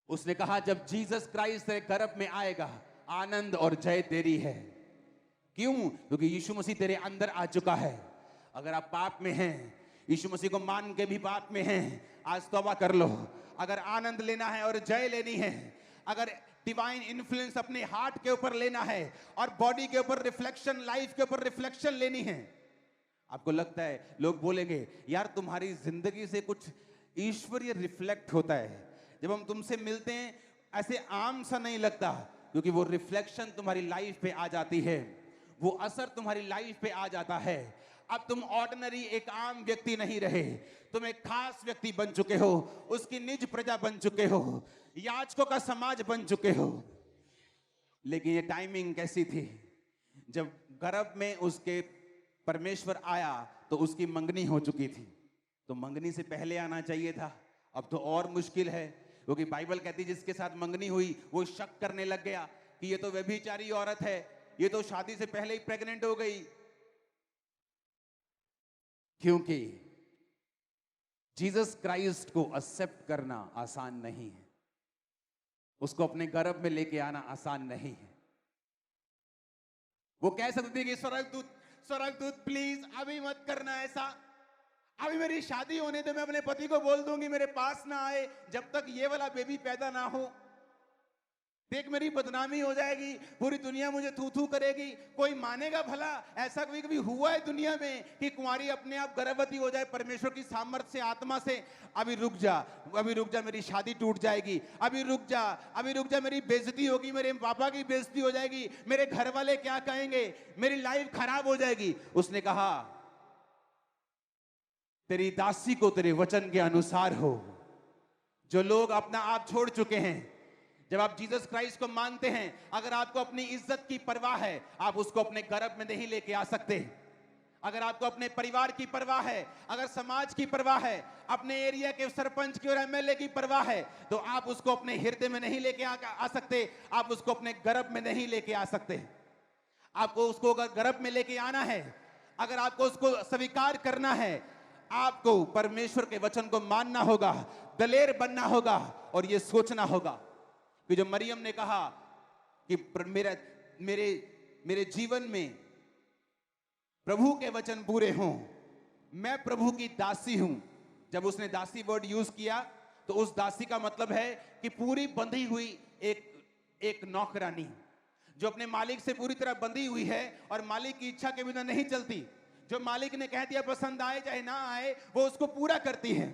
उसने कहा जब जीसस क्राइस्ट तेरे गर्भ में आएगा, आनंद और जय तेरी है। क्यों? क्योंकि यीशु मसीह तेरे अंदर आ चुका है। अगर आप पाप में हैं, यीशु मसीह को मान के भी पाप में हैं, आज तौबा कर लो। अगर आनंद लेना है और जय लेनी है, अगर डिवाइन इन्फ्लुएंस अपने हार्ट के ऊपर लेना है और बॉडी के ऊपर रिफ्लेक्शन, लाइफ के ऊपर रिफ्लेक्शन लेनी है, आपको लगता है लोग बोलेंगे यार तुम्हारी जिंदगी से कुछ ईश्वरीय रिफ्लेक्ट होता है, जब हम तुमसे मिलते हैं ऐसे आम सा नहीं लगता, क्योंकि वो रिफ्लेक्शन तुम्हारी लाइफ पे आ जाती है, वो असर तुम्हारी लाइफ पे आ जाता है। अब तुम ऑर्डिनरी एक आम व्यक्ति नहीं रहे, तुम एक खास व्यक्ति बन चुके हो, उसकी निज प्रजा बन चुके हो, याजकों का समाज बन चुके हो। लेकिन ये टाइमिंग कैसी थी? जब गर्भ में उसके परमेश्वर आया तो उसकी मंगनी हो चुकी थी, तो मंगनी से पहले आना चाहिए था। अब तो और मुश्किल है, क्योंकि बाइबल कहती है जिसके साथ मंगनी हुई वो शक करने लग गया कि ये तो व्यभिचारी औरत है, ये तो शादी से पहले ही प्रेग्नेंट हो गई। क्योंकि जीसस क्राइस्ट को एक्सेप्ट करना आसान नहीं है, उसको अपने गर्भ में लेके आना आसान नहीं है। वो कह सकती थी कि स्वर्गदूत प्लीज अभी मत करना ऐसा, अभी मेरी शादी होने दो, मैं अपने पति को बोल दूंगी मेरे पास ना आए जब तक ये वाला बेबी पैदा ना हो, देख मेरी बदनामी हो जाएगी, पूरी दुनिया मुझे थू थू करेगी, कोई मानेगा भला? ऐसा कभी कभी हुआ है दुनिया में कि कुंवारी अपने आप गर्भवती हो जाए परमेश्वर की सामर्थ्य से, आत्मा से? अभी रुक जा, अभी रुक जा, मेरी शादी टूट जाएगी, अभी रुक जा, अभी रुक जा, मेरी बेइज्जती होगी, मेरे पापा की बेइज्जती हो जाएगी, मेरे घर वाले क्या कहेंगे, मेरी लाइफ खराब हो जाएगी। उसने कहा तेरी दासी को तेरे वचन के अनुसार हो। जो लोग अपना आप छोड़ चुके हैं, जब आप जीसस क्राइस्ट को मानते हैं, अगर आपको अपनी इज्जत की परवाह है, आप उसको अपने गर्भ में नहीं लेके आ सकते। अगर आपको अपने परिवार की परवाह है, अगर समाज की परवाह है, अपने एरिया के सरपंच की और एमएलए की परवाह है, तो आप उसको अपने हृदय में नहीं लेके आ सकते, आप उसको अपने गर्भ में नहीं लेके आ सकते। आपको उसको अगर गर्भ में लेके आना है, अगर आपको उसको स्वीकार करना है, आपको परमेश्वर के वचन को मानना होगा, दलेर बनना होगा और यह सोचना होगा कि जो मरियम ने कहा कि मेरे जीवन में प्रभु के वचन पूरे हों, मैं प्रभु की दासी हूं। जब उसने दासी वर्ड यूज किया तो उस दासी का मतलब है कि पूरी बंधी हुई एक नौकरानी जो अपने मालिक से पूरी तरह बंधी हुई है और मालिक की इच्छा के बिना नहीं चलती। जो मालिक ने कह दिया पसंद आए चाहे ना आए, वो उसको पूरा करती है।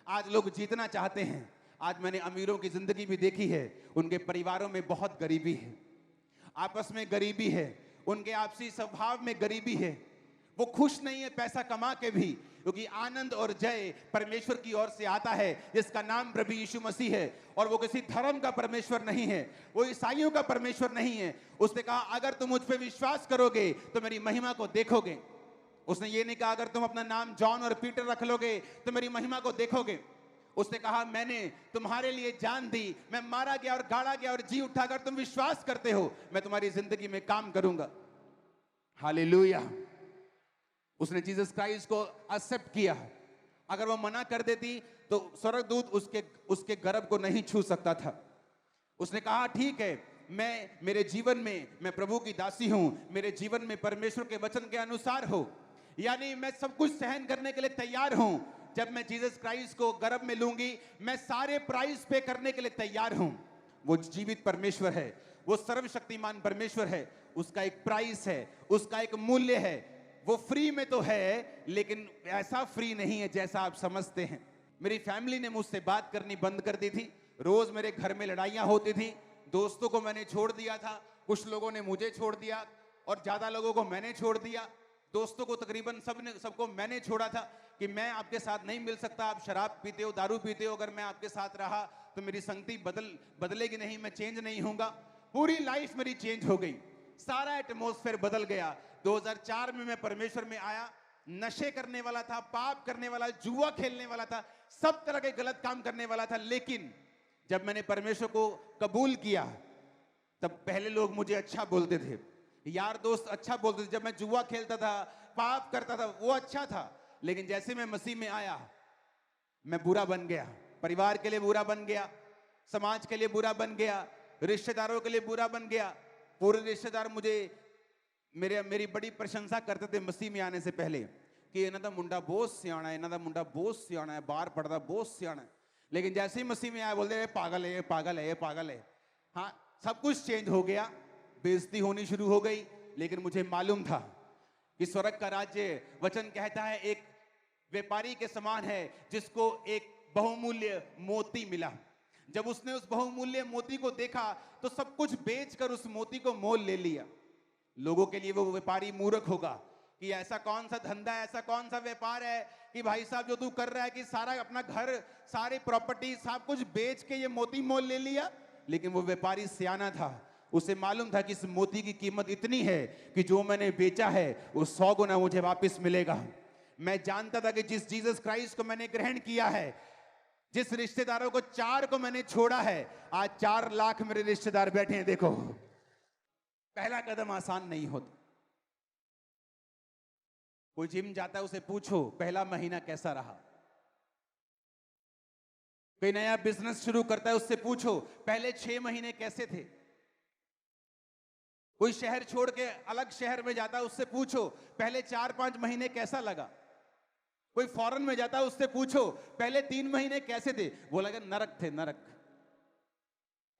आज लोग जीतना चाहते हैं। आज मैंने अमीरों की जिंदगी भी देखी है, उनके परिवारों में बहुत गरीबी है, आपस में गरीबी है, उनके आपसी स्वभाव में गरीबी है, वो खुश नहीं है पैसा कमा के भी, क्योंकि आनंद और जय परमेश्वर की ओर से आता है जिसका नाम प्रभु यीशु मसीह है। और वो किसी धर्म का परमेश्वर नहीं है, वो ईसाइयों का परमेश्वर नहीं है। उसने कहा अगर तुम मुझ पे विश्वास करोगे तो मेरी महिमा को देखोगे। उसने ये नहीं कहा अगर तुम अपना नाम जॉन और पीटर रख लोगे तो मेरी महिमा को देखोगे। उसने कहा मैंने तुम्हारे लिए जान दी, मैं मारा गया और गाड़ा गया और जी उठा, अगर तुम विश्वास करते हो मैं तुम्हारी जिंदगी में काम करूंगा। हालेलुया। उसने जीसस क्राइस्ट को एक्सेप्ट किया। अगर वो मना कर देती तो स्वर्गदूत उसके गर्भ को नहीं छू सकता था। उसने कहा ठीक है, मेरे जीवन में मैं प्रभु की दासी हूं, मेरे जीवन में परमेश्वर के वचन के अनुसार हो, यानी मैं सब कुछ सहन करने के लिए तैयार हूं। जब मैं जीसस क्राइस्ट को गर्भ में लूंगी, मैं सारे प्राइस पे करने के लिए तैयार हूं। वो जीवित परमेश्वर है, वो सर्वशक्तिमान परमेश्वर है, उसका एक प्राइस है, उसका एक मूल्य है। वो फ्री में तो है लेकिन ऐसा फ्री नहीं है जैसा आप समझते हैं। मेरी फैमिली ने मुझसे बात करनी बंद कर दी थी, रोज मेरे घर में लड़ाइयां होती थी, दोस्तों को मैंने छोड़ दिया था, कुछ लोगों ने मुझे छोड़ दिया और ज्यादा लोगों को मैंने छोड़ दिया। दोस्तों को तकरीबन सबको मैंने छोड़ा था कि मैं आपके साथ नहीं मिल सकता, आप शराब पीते हो, दारू पीते हो, अगर मैं आपके साथ रहा तो मेरी संगति बदलेगी नहीं, मैं चेंज नहीं होऊंगा। पूरी लाइफ मेरी चेंज हो गई, सारा एटमॉस्फेयर बदल गया। 2004 में मैं परमेश्वर में आया, नशे करने वाला था, पाप करने वाला, जुआ खेलने वाला था, सब तरह के गलत काम करने वाला था। लेकिन जब मैंने परमेश्वर को कबूल किया तब पहले लोग मुझे अच्छा बोलते थे, यार दोस्त अच्छा बोलते थे, जब मैं जुआ खेलता था, पाप करता था, वो अच्छा था। लेकिन जैसे मैं मसीह में आया मैं बुरा बन गया, परिवार के लिए बुरा बन गया, समाज के लिए बुरा बन गया, रिश्तेदारों के लिए बुरा बन गया। पूरे रिश्तेदार मुझे मेरी बड़ी प्रशंसा करते थे मसीह में आने से पहले कि इन्हां दा मुंडा बहुत सियाना है, इन्हां दा मुंडा बहुत सियाना है, बाहर पढ़दा बहुत सियाना है। लेकिन जैसे ही मसीह में आया बोलते हैं पागल है, ये पागल है, ये पागल है। हाँ, सब कुछ चेंज हो गया, बेइज्जती होनी शुरू हो गई। लेकिन मुझे मालूम था कि स्वर्ग का राज्य, वचन कहता है, एक व्यापारी के समान है जिसको एक बहुमूल्य मोती मिला। जब उसने उस बहुमूल्य मोती को देखा तो सब कुछ बेचकर उस मोती को मोल ले लिया। लोगों के लिए वो व्यापारी मूर्ख होगा कि ऐसा कौन सा धंधा है, ऐसा कौन सा व्यापार है कि भाई साहब जो तू कर रहा है कि सारा अपना घर, सारी प्रॉपर्टी, सब कुछ बेच के ये मोती मोल ले लिया। लेकिन वो व्यापारी सियाना था, उसे मालूम था कि इस मोती की कीमत इतनी है कि जो मैंने बेचा है वो 100 गुना मुझे वापस मिलेगा। मैं जानता था कि जिस जीसस क्राइस्ट को मैंने ग्रहण किया है, जिस रिश्तेदारों को 4 को मैंने छोड़ा है, आज 4 लाख मेरे रिश्तेदार बैठे हैं। देखो, पहला कदम आसान नहीं होता। कोई जिम जाता है, उसे पूछो पहला महीना कैसा रहा। कोई नया बिजनेस शुरू करता है, उससे पूछो पहले 6 महीने कैसे थे। कोई शहर छोड़ के अलग शहर में जाता है, उससे पूछो पहले 4-5 महीने कैसा लगा। कोई फॉरेन में जाता है, उससे पूछो पहले 3 महीने कैसे थे। वो लगा नरक थे, नरक।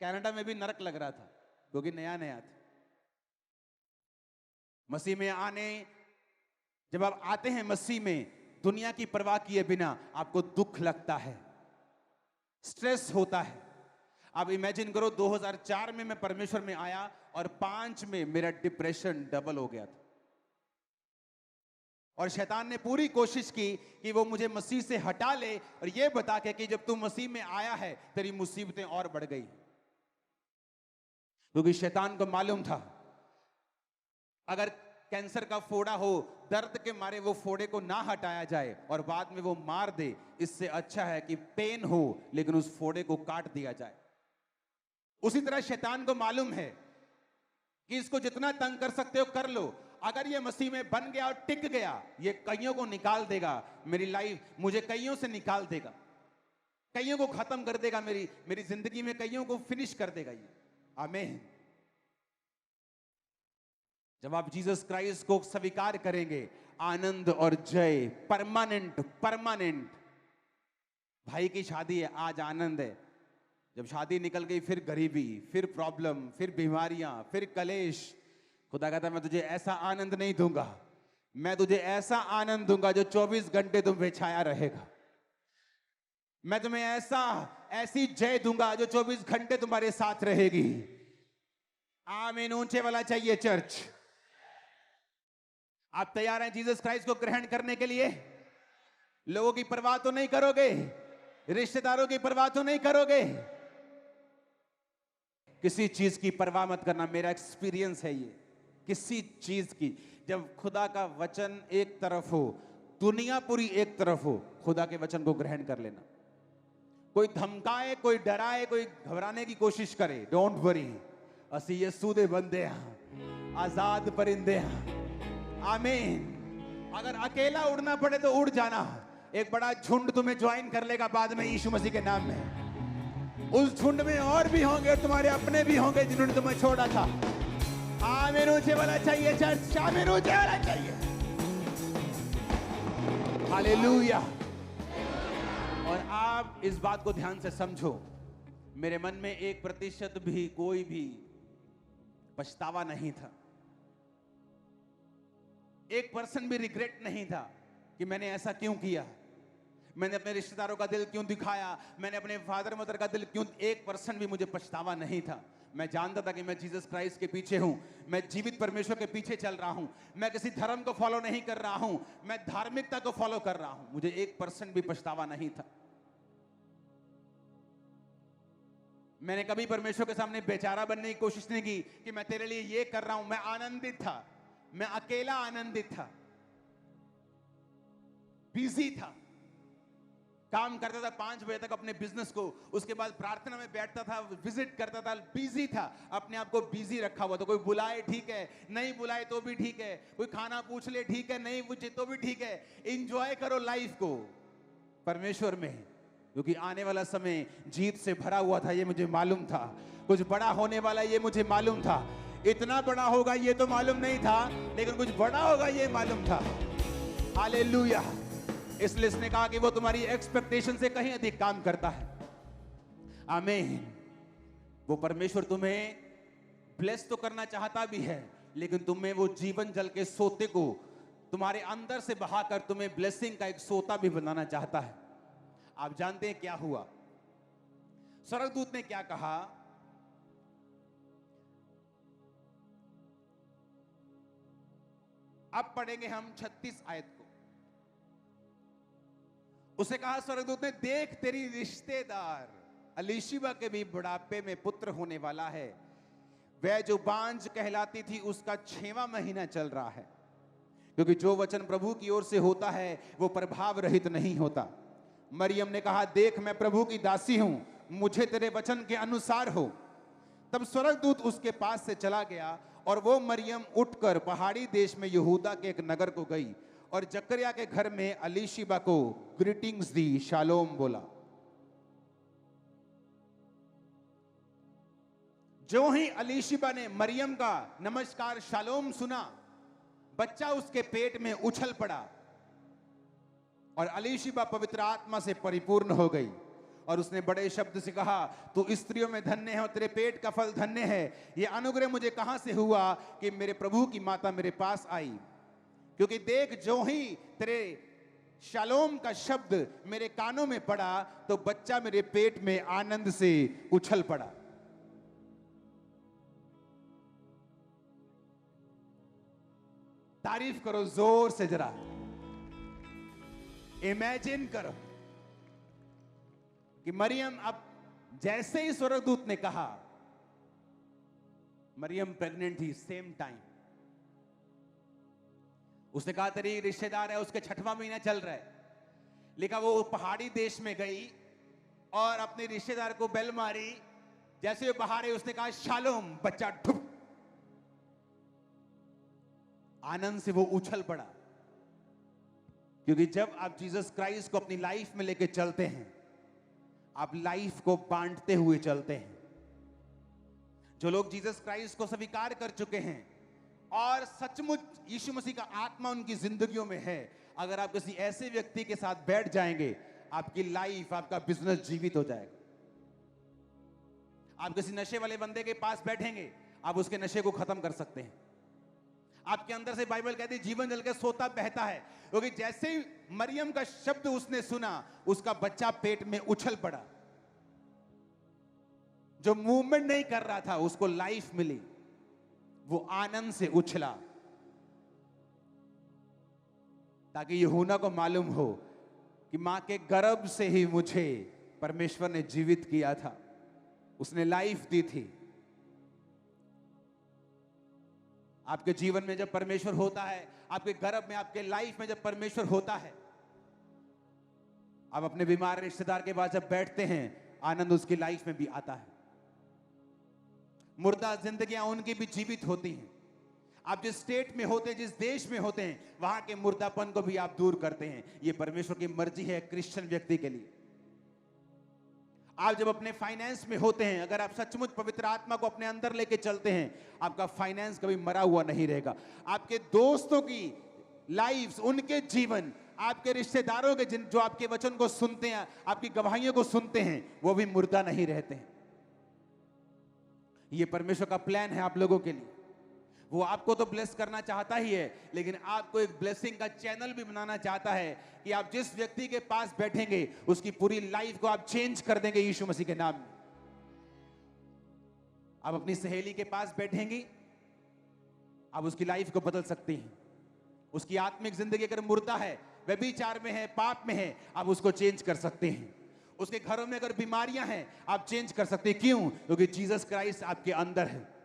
कनाडा में भी नरक लग रहा था क्योंकि नया नया था। मसीह में आने, जब आप आते हैं मसीह में, दुनिया की परवाह किए बिना आपको दुख लगता है, स्ट्रेस होता है। आप इमेजिन करो, 2004 में मैं परमेश्वर में आया और 5 में मेरा डिप्रेशन डबल हो गया था। और शैतान ने पूरी कोशिश की कि वो मुझे मसीह से हटा ले और ये बता के कि जब तू मसीह में आया है तेरी मुसीबतें और बढ़ गई। क्योंकि शैतान को मालूम था अगर कैंसर का फोड़ा हो, दर्द के मारे वो फोड़े को ना हटाया जाए और बाद में वो मार दे, इससे अच्छा है कि पेन हो लेकिन उस फोड़े को काट दिया जाए। उसी तरह शैतान को मालूम है कि इसको जितना तंग कर सकते हो कर लो। अगर ये मसीह में बन गया और टिक गया, ये कईयों को निकाल देगा। मेरी लाइफ, मुझे कईयों से निकाल देगा, कईयों को खत्म कर देगा, मेरी जिंदगी में कईयों को फिनिश कर देगा ये। आमीन। जब आप जीसस क्राइस्ट को स्वीकार करेंगे, आनंद और जय परमानेंट, परमानेंट। भाई की शादी है, आज आनंद है, जब शादी निकल गई फिर गरीबी, फिर प्रॉब्लम, फिर बीमारियां, फिर कलेश। खुदा कहता है मैं तुझे ऐसा आनंद नहीं दूंगा, मैं तुझे ऐसा आनंद दूंगा जो 24 घंटे तुम पे छाया रहेगा। मैं तुम्हें ऐसी जय दूंगा जो 24 घंटे तुम्हारे साथ रहेगी। आमीन। ऊंचे वाला चाहिए चर्च। आप तैयार हैं जीसस क्राइस्ट को ग्रहण करने के लिए? लोगों की परवाह तो नहीं करोगे, रिश्तेदारों की परवाह तो नहीं करोगे, किसी चीज की परवाह मत करना। मेरा एक्सपीरियंस है ये, किसी चीज की। जब खुदा का वचन एक तरफ हो, दुनिया पूरी एक तरफ हो, खुदा के वचन को ग्रहण कर लेना। कोई धमकाए, कोई डराए, कोई घबराने की कोशिश करे, डोंट वरी, असी यीशु दे बंदे हैं, आजाद परिंदे हैं। आमीन। अगर अकेला उड़ना पड़े तो उड़ जाना, एक बड़ा झुंड तुम्हें ज्वाइन कर लेगा बाद में यीशु मसीह के नाम में। उस झुंड में और भी होंगे, तुम्हारे अपने भी होंगे जिन्होंने तुम्हें छोड़ा था। आमीन। ऊंचे वाला चाहिए चर्च, आमीन। ऊंचे वाला चाहिए। हालेलुया। और आप इस बात को ध्यान से समझो, मेरे मन में 1% भी, कोई भी पछतावा नहीं था, 1% भी रिग्रेट नहीं था कि मैंने ऐसा क्यों किया, मैंने अपने रिश्तेदारों का दिल क्यों दिखाया, मैंने अपने फादर मदर का दिल क्यों। 1% भी मुझे पछतावा नहीं था। मैं जानता था कि मैं जीसस क्राइस्ट के पीछे हूं, मैं जीवित परमेश्वर के पीछे चल रहा हूं, मैं किसी धर्म को फॉलो नहीं कर रहा हूं, मैं धार्मिकता को फॉलो कर रहा हूं। मुझे 1% भी पछतावा नहीं था। मैंने कभी परमेश्वर के सामने बेचारा बनने की कोशिश नहीं की कि मैं तेरे लिए ये कर रहा हूं। मैं आनंदित था, मैं अकेला आनंदित था, बिजी था, काम करता था 5 बजे तक अपने बिजनेस को, उसके बाद प्रार्थना में बैठता था, विजिट करता था, बिजी था, अपने आप को बिजी रखा हुआ। तो कोई बुलाए ठीक है, नहीं बुलाए तो भी ठीक है, कोई खाना पूछ ले ठीक है, नहीं पूछे तो भी ठीक है। एंजॉय करो लाइफ को परमेश्वर में, क्योंकि आने वाला समय जीत से भरा हुआ था, ये मुझे मालूम था। कुछ बड़ा होने वाला ये मुझे मालूम था। इतना बड़ा होगा ये तो मालूम नहीं था, लेकिन कुछ बड़ा होगा ये मालूम था। हालेलुया। इसलिए इसने कहा कि वो तुम्हारी एक्सपेक्टेशन से कहीं अधिक काम करता है। आमीन। वो परमेश्वर तुम्हें ब्लेस तो करना चाहता भी है, लेकिन तुम्हें वो जीवन जल के सोते को तुम्हारे अंदर से बहाकर तुम्हें ब्लेसिंग का एक सोता भी बनाना चाहता है। आप जानते हैं क्या हुआ? स्वर्गदूत ने क्या कहा? अब पढ़ेंगे हम 36 आयत को। उसे कहा स्वर्गदूत ने, देख तेरी रिश्तेदार अलीशिबा के भी बुढ़ापे में पुत्र होने वाला है। वह जो बांझ कहलाती थी उसका 6वां महीना चल रहा है, क्योंकि जो वचन प्रभु की ओर से होता है वो प्रभाव रहित नहीं होता। मरियम ने कहा, देख मैं प्रभु की दासी हूं, मुझे तेरे वचन के अनुसार हो। तब स्वर्गदूत उसके पास से चला गया और वो मरियम उठकर पहाड़ी देश में यहूदा के एक नगर को गई और जकरिया के घर में अलीशिबा को ग्रीटिंग्स दी, शालोम बोला। जो ही अलीशिबा ने मरियम का नमस्कार शालोम सुना, बच्चा उसके पेट में उछल पड़ा और अलीशिबा पवित्र आत्मा से परिपूर्ण हो गई और उसने बड़े शब्द से कहा, तू स्त्रियों में धन्य है और तेरे पेट का फल धन्य है। यह अनुग्रह मुझे कहां से हुआ कि मेरे प्रभु की माता मेरे पास आई? क्योंकि देख जो ही तेरे शालोम का शब्द मेरे कानों में पड़ा तो बच्चा मेरे पेट में आनंद से उछल पड़ा। तारीफ करो जोर से जरा, इमेजिन करो कि मरियम, अब जैसे ही स्वर्गदूत ने कहा, मरियम प्रेग्नेंट थी सेम टाइम। उसने कहा तेरी रिश्तेदार है, उसके 6वां महीना चल रहा है। लेकिन वो पहाड़ी देश में गई और अपने रिश्तेदार को बेल मारी। जैसे वो बाहर आई उसने कहा शालोम, बच्चा ठुप, आनंद से वो उछल पड़ा। क्योंकि जब आप जीसस क्राइस्ट को अपनी लाइफ में लेके चलते हैं, आप लाइफ को बांटते हुए चलते हैं। जो लोग जीसस क्राइस्ट को स्वीकार कर चुके हैं और सचमुच यीशु मसीह का आत्मा उनकी जिंदगियों में है, अगर आप किसी ऐसे व्यक्ति के साथ बैठ जाएंगे, आपकी लाइफ, आपका बिजनेस जीवित हो जाएगा। आप किसी नशे वाले बंदे के पास बैठेंगे, आप उसके नशे को खत्म कर सकते हैं। आपके अंदर से बाइबल कहती है जीवन जल के सोता बहता है, क्योंकि जैसे ही मरियम का शब्द उसने सुना, उसका बच्चा पेट में उछल पड़ा। जो मूवमेंट नहीं कर रहा था उसको लाइफ मिली, वो आनंद से उछला, ताकि यूहन्ना को मालूम हो कि मां के गर्भ से ही मुझे परमेश्वर ने जीवित किया था, उसने लाइफ दी थी। आपके जीवन में जब परमेश्वर होता है, आपके गर्भ में, आपके लाइफ में जब परमेश्वर होता है, आप अपने बीमार रिश्तेदार के पास जब बैठते हैं, आनंद उसकी लाइफ में भी आता है। मुर्दा जिंदगियां उनकी भी जीवित होती हैं। आप जिस स्टेट में होते हैं, जिस देश में होते हैं, वहां के मुर्दापन को भी आप दूर करते हैं। यह परमेश्वर की मर्जी है क्रिश्चियन व्यक्ति के लिए। आप जब अपने फाइनेंस में होते हैं, अगर आप सचमुच पवित्र आत्मा को अपने अंदर लेके चलते हैं, आपका फाइनेंस कभी मरा हुआ नहीं रहेगा। आपके दोस्तों की लाइफ, उनके जीवन, आपके रिश्तेदारों के जो आपके वचन को सुनते हैं, आपकी गवाहियों को सुनते हैं, वो भी मुर्दा नहीं रहते हैं। ये परमेश्वर का प्लान है आप लोगों के लिए। वो आपको तो ब्लेस करना चाहता ही है, लेकिन आपको एक ब्लेसिंग का चैनल भी बनाना चाहता है कि आप जिस व्यक्ति के पास बैठेंगे उसकी पूरी लाइफ को आप चेंज कर देंगे यीशु मसीह के नाम में। आप अपनी सहेली के पास बैठेंगी, आप उसकी लाइफ को बदल सकती हैं। उसकी आत्मिक जिंदगी अगर मुर्दा है, व्यभिचार में है, पाप में है, आप उसको चेंज कर सकते हैं। उसके घरों में अगर बीमारियां हैं, आप चेंज कर सकते हैं। क्यों? क्योंकि जीसस क्राइस्ट आपके अंदर है।